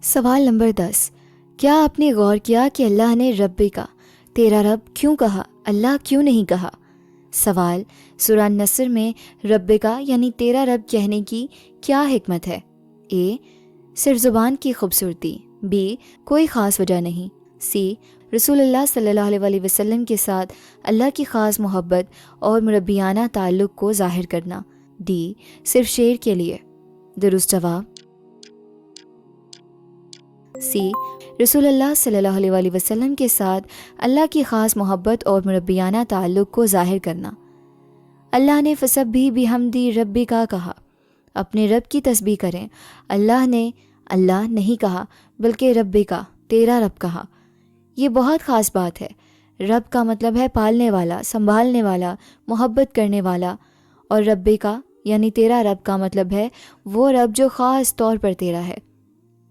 سوال نمبر 10، کیا آپ نے غور کیا کہ اللہ نے ربکا تیرا رب کیوں کہا، اللہ کیوں نہیں کہا؟ سوال، سورہ نصر میں ربکا یعنی تیرا رب کہنے کی کیا حکمت ہے؟ اے، صرف زبان کی خوبصورتی، بی، کوئی خاص وجہ نہیں، سی، رسول اللہ صلی اللہ علیہ وسلم کے ساتھ اللہ کی خاص محبت اور مربیانہ تعلق کو ظاہر کرنا، ڈی، صرف شعر کے لیے۔ درست جواب سی، رسول اللہ صلی اللہ علیہ وسلم کے ساتھ اللہ کی خاص محبت اور مربیانہ تعلق کو ظاہر کرنا۔ اللہ نے فسبح بحمدی ربک کہا، اپنے رب کی تسبیح کریں۔ اللہ نے اللہ نہیں کہا بلکہ ربک تیرا رب کہا۔ یہ بہت خاص بات ہے۔ رب کا مطلب ہے پالنے والا، سنبھالنے والا، محبت کرنے والا، اور ربک یعنی تیرا رب کا مطلب ہے وہ رب جو خاص طور پر تیرا ہے۔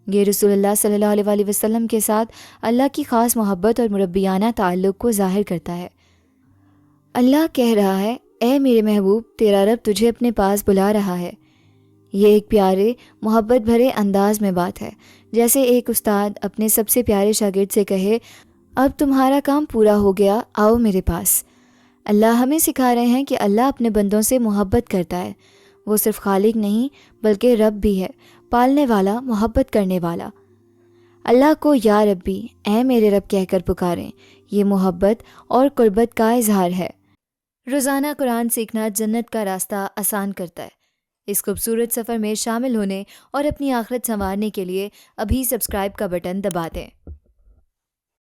یہ رسول اللہ صلی اللہ علیہ وسلم کے ساتھ اللہ کی خاص محبت اور مربیانہ تعلق کو ظاہر کرتا ہے۔ اللہ کہہ رہا ہے، اے میرے محبوب، تیرا رب تجھے اپنے پاس بلا رہا ہے۔ یہ ایک پیارے محبت بھرے انداز میں بات ہے، جیسے ایک استاد اپنے سب سے پیارے شاگرد سے کہے، اب تمہارا کام پورا ہو گیا، آؤ میرے پاس۔ اللہ ہمیں سکھا رہے ہیں کہ اللہ اپنے بندوں سے محبت کرتا ہے۔ وہ صرف خالق نہیں بلکہ رب بھی ہے، پالنے والا، محبت کرنے والا۔ اللہ کو یا ربی، اے میرے رب کہہ کر پکاریں، یہ محبت اور قربت کا اظہار ہے۔ روزانہ قرآن سیکھنا جنت کا راستہ آسان کرتا ہے۔ اس خوبصورت سفر میں شامل ہونے اور اپنی آخرت سنوارنے کے لیے ابھی سبسکرائب کا بٹن دبا دیں۔